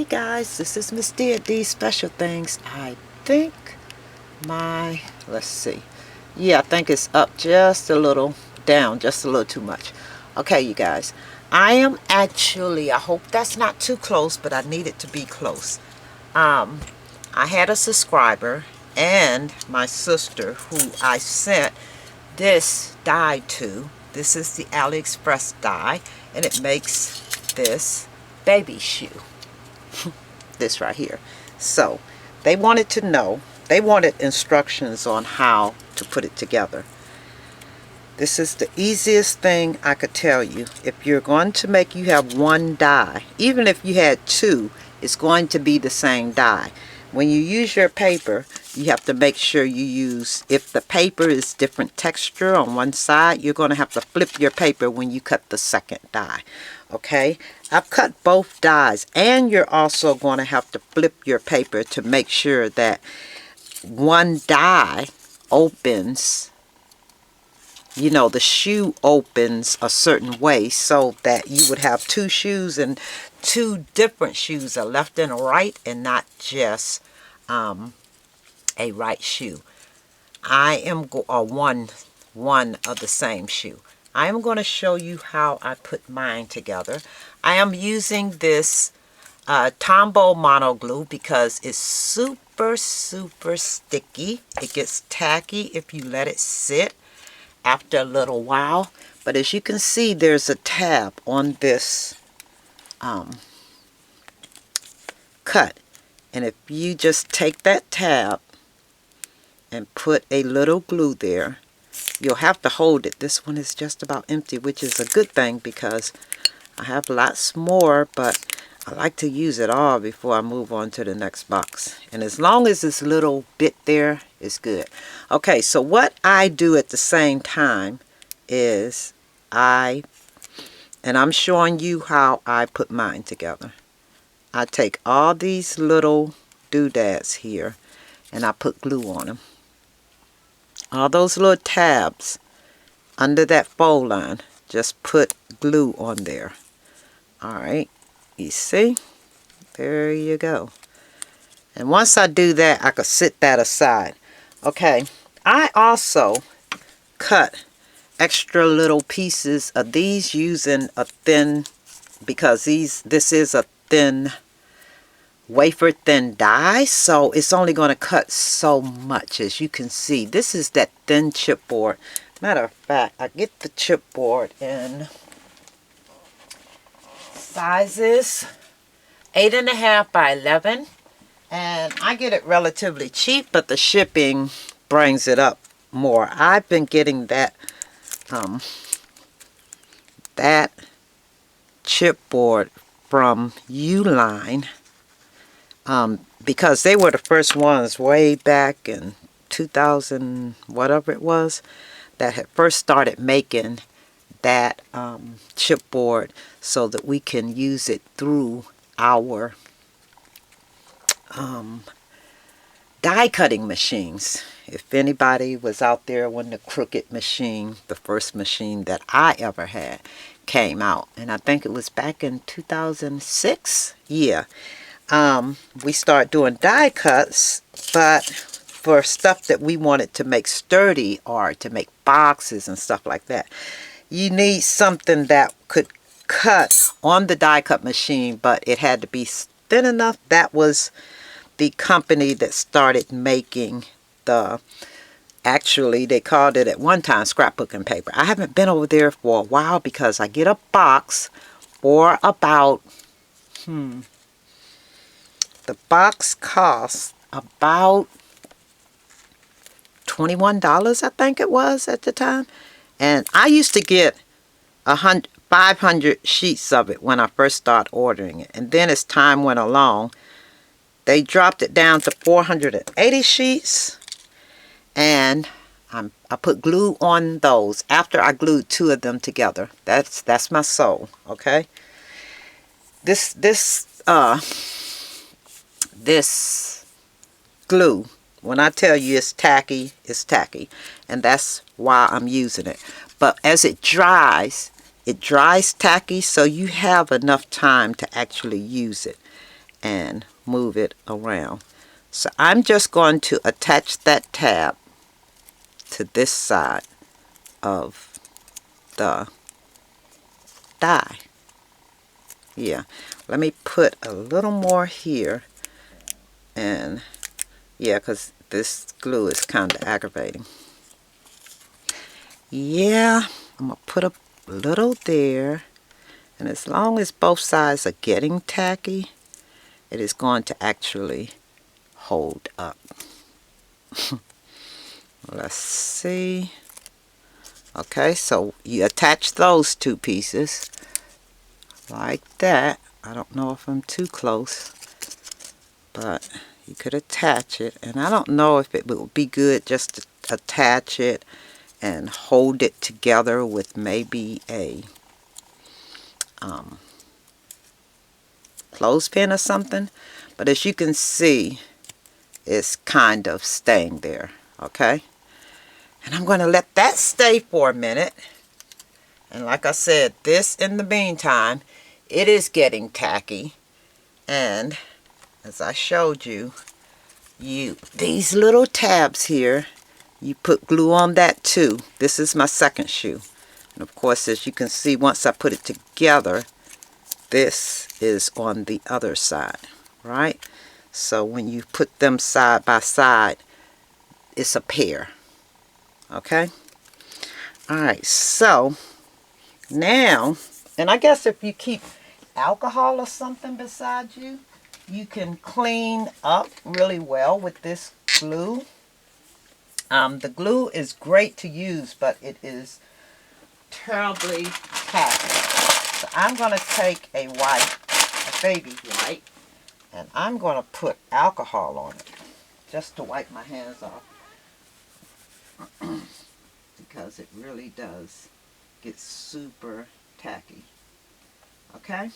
guys, this is Miss D at D Special Things. I think let's see. Yeah, I think it's up just a little, down just a little too much. Okay, you guys. I hope that's not too close, but I need it to be close. I had a subscriber and my sister who I sent this die to. This is the AliExpress die, and it makes this baby shoe. This right here. So they wanted to know, they wanted instructions on how to put it together. This is the easiest thing I could tell you. If you're going to make, you have one die. Even if you had two, it's going to be the same die. When you use your paper, you have to make sure you use, if the paper is different texture on one side, you're going to have to flip your paper when you cut the second die. Okay, I've cut both dies, and you're also going to have to flip your paper to make sure that one die opens, you know, the shoe opens a certain way so that you would have two shoes, and two different shoes, a left and a right, and not just a right shoe. I am one of the same shoe. I am going to show you how I put mine together. I am using this Tombow Mono Glue because it's super sticky. It gets tacky if you let it sit after a little while. But as you can see, there's a tab on this cut. And if you just take that tab and put a little glue there, you'll have to hold it. This one is just about empty, which is a good thing because I have lots more, but I like to use it all before I move on to the next box. And as long as this little bit there is good. Okay, so what I do at the same time is and I'm showing you how I put mine together. I take all these little doodads here and I put glue on them. All those little tabs under that fold line, just put glue on there. Alright, you see? There you go. And once I do that, I can set that aside. Okay, I also cut extra little pieces of these using a thin, because this is a thin, wafer thin die, so it's only going to cut so much. As you can see, this is that thin chipboard. Matter of fact, I get the chipboard in sizes 8.5 by 11, and I get it relatively cheap, but the shipping brings it up more. I've been getting that that chipboard from Uline, because they were the first ones way back in 2000, whatever it was, that had first started making that chipboard so that we can use it through our die cutting machines. If anybody was out there when the Crooked machine, the first machine that I ever had, came out, and I think it was back in 2006. Yeah. We start doing die cuts, but for stuff that we wanted to make sturdy or to make boxes and stuff like that, you need something that could cut on the die cut machine, but it had to be thin enough. That was the company that started making actually they called it at one time scrapbooking paper. I haven't been over there for a while because I get a box for about the box costs about $21, I think it was at the time. And I used to get 500 sheets of it when I first started ordering it. And then as time went along, they dropped it down to 480 sheets. And I put glue on those after I glued two of them together. That's my soul, okay? This glue, when I tell you it's tacky, and that's why I'm using it. But as it dries tacky, so you have enough time to actually use it. and move it around. So I'm just going to attach that tab to this side of the die. Yeah, let me put a little more here, and yeah, because this glue is kind of aggravating. Yeah, I'm gonna put a little there, and as long as both sides are getting tacky, it is going to actually hold up. Let's see. Okay, so you attach those two pieces like that. I don't know if I'm too close, but you could attach it, and I don't know if it would be good just to attach it and hold it together with maybe a clothespin or something, but as you can see, it's kind of staying there. Okay, and I'm going to let that stay for a minute. And like I said, this in the meantime, it is getting tacky, and as I showed you, these little tabs here, you put glue on that too. This is my second shoe, and of course, as you can see, once I put it together, this is on the other side, right? So when you put them side by side, it's a pair. Okay, all right, so now, and I guess if you keep alcohol or something beside you, you can clean up really well with this glue. The glue is great to use, but it is terribly tacky. So I'm going to take a wipe, a baby wipe, and I'm going to put alcohol on it just to wipe my hands off, because it really does get super tacky. Okay,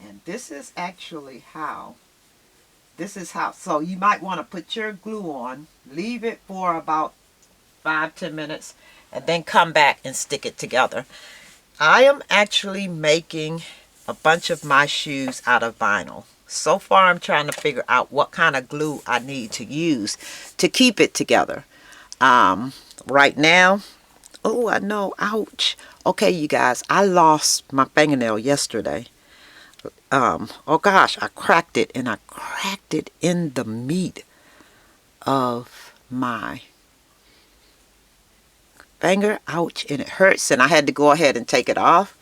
and this is actually how, so you might want to put your glue on, leave it for about 5-10 minutes, and then come back and stick it together. I am actually making a bunch of my shoes out of vinyl. So far I'm trying to figure out what kind of glue I need to use to keep it together. Right now, oh, I know, ouch. Okay, you guys, I lost my fingernail yesterday. Oh gosh, I cracked it, and I cracked it in the meat of my finger. Ouch, and it hurts, and I had to go ahead and take it off.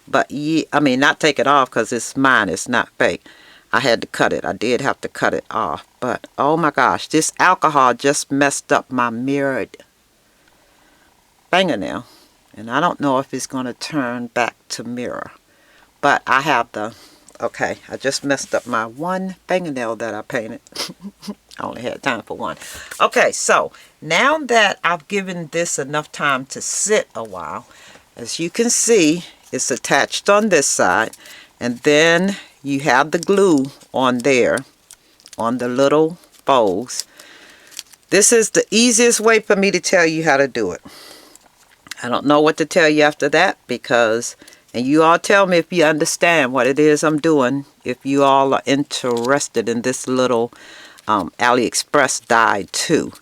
But yeah, I mean, not take it off because it's mine, it's not fake. I had to cut it. I did have to cut it off. But oh my gosh, this alcohol just messed up my mirrored fingernail, and I don't know if it's going to turn back to mirror. But I have the, okay, I just messed up my one fingernail that I painted. I only had time for one. Okay, so now that I've given this enough time to sit a while, as you can see, it's attached on this side, and then you have the glue on there, on the little folds. This is the easiest way for me to tell you how to do it. I don't know what to tell you after that, because, and you all tell me if you understand what it is I'm doing, if you all are interested in this little AliExpress die too.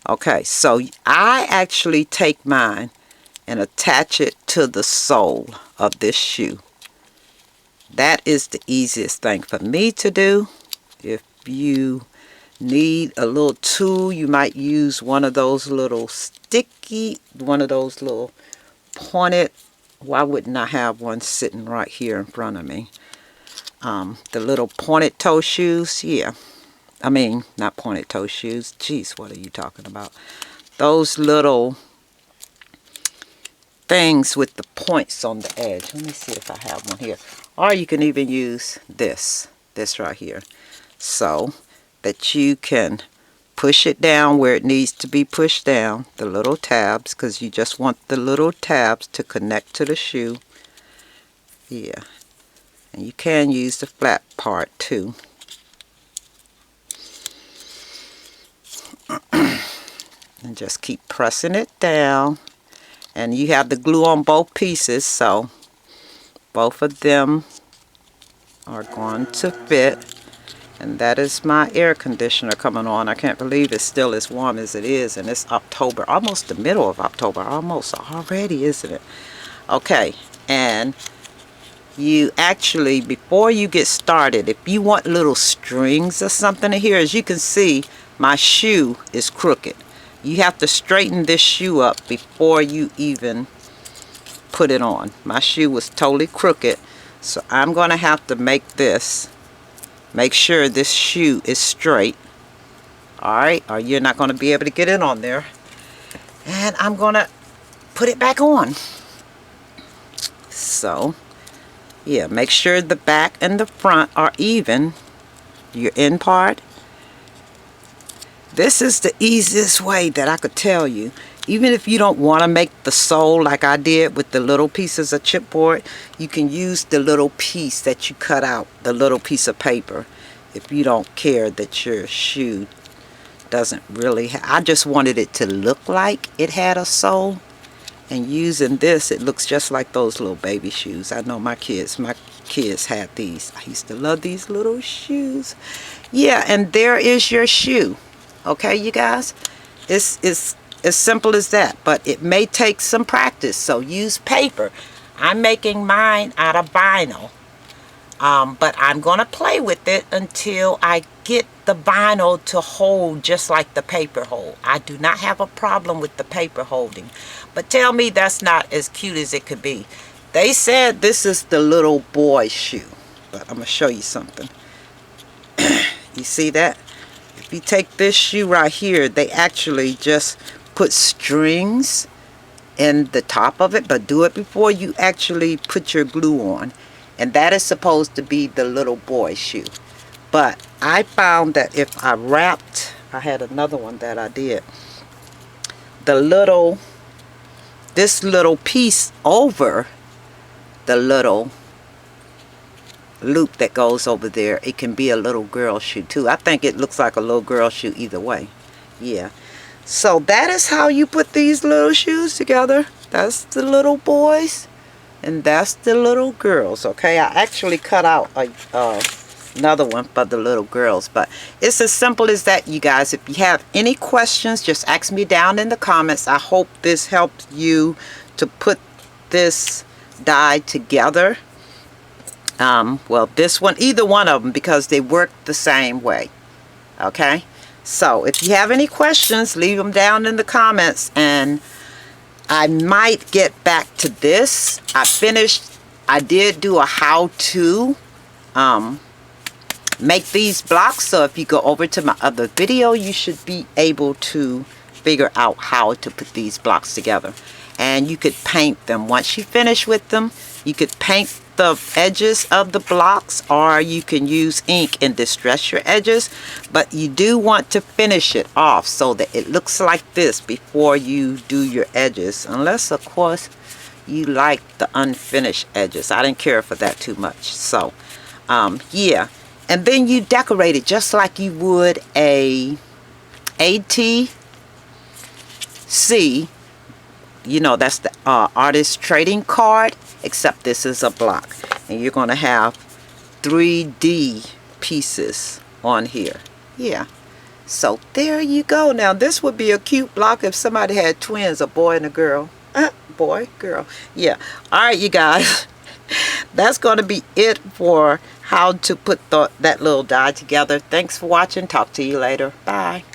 Okay, so I actually take mine and attach it to the sole of this shoe. That is the easiest thing for me to do. If you need a little tool, you might use one of those little one of those little pointed, why wouldn't I have one sitting right here in front of me? The little pointed toe shoes, yeah. I mean, not pointed toe shoes. Jeez, what are you talking about? Those little things with the points on the edge. Let me see if I have one here. Or you can even use this right here. So that you can push it down where it needs to be pushed down, the little tabs, because you just want the little tabs to connect to the shoe. Yeah, and you can use the flat part too. And just keep pressing it down, and you have the glue on both pieces, so both of them are going to fit. And that is my air conditioner coming on. I can't believe it's still as warm as it is. And it's October, almost the middle of October. Almost already, isn't it? Okay, and you actually, before you get started, if you want little strings or something in here, as you can see, my shoe is crooked. You have to straighten this shoe up before you even put it on. My shoe was totally crooked, so I'm going to have to make sure this shoe is straight. Alright, or you're not going to be able to get it on there. And I'm going to put it back on. So, yeah, make sure the back and the front are even. Your end part. This is the easiest way that I could tell you. Even if you don't want to make the sole like I did with the little pieces of chipboard, you can use the little piece that you cut out, the little piece of paper, if you don't care that your shoe doesn't really I just wanted it to look like it had a sole. And using this, it looks just like those little baby shoes. I know my kids had these. I used to love these little shoes. Yeah, and there is your shoe. Okay, you guys? It's as simple as that. But it may take some practice, so use paper. I'm making mine out of vinyl. But I'm going to play with it until I get the vinyl to hold just like the paper hold. I do not have a problem with the paper holding. But tell me that's not as cute as it could be. They said this is the little boy shoe. But I'm going to show you something. You see that? If you take this shoe right here, they actually just put strings in the top of it. But do it before you actually put your glue on. And that is supposed to be the little boy shoe. But I found that if I wrapped, I had another one that I did, this little piece over the little loop that goes over there, it can be a little girl shoe too. I think it looks like a little girl shoe either way. Yeah. So that is how you put these little shoes together. That's the little boys. And that's the little girls, okay? I actually cut out another one for the little girls. But it's as simple as that, you guys. If you have any questions, just ask me down in the comments. I hope this helped you to put this die together. Well, this one, either one of them, because they work the same way, okay? So if you have any questions, leave them down in the comments, and I might get back to this. I did do a how-to make these blocks. So if you go over to my other video, you should be able to figure out how to put these blocks together. And you could paint them. Once you finish with them, you could paint the edges of the blocks, or you can use ink and distress your edges. But you do want to finish it off so that it looks like this before you do your edges, unless of course you like the unfinished edges. I didn't care for that too much. So yeah, and then you decorate it just like you would a ATC. You know, that's the artist trading card, except this is a block. And you're going to have 3D pieces on here. Yeah. So there you go. Now this would be a cute block if somebody had twins, a boy and a girl. Boy, girl. Yeah. Alright, you guys. That's going to be it for how to put that little die together. Thanks for watching. Talk to you later. Bye.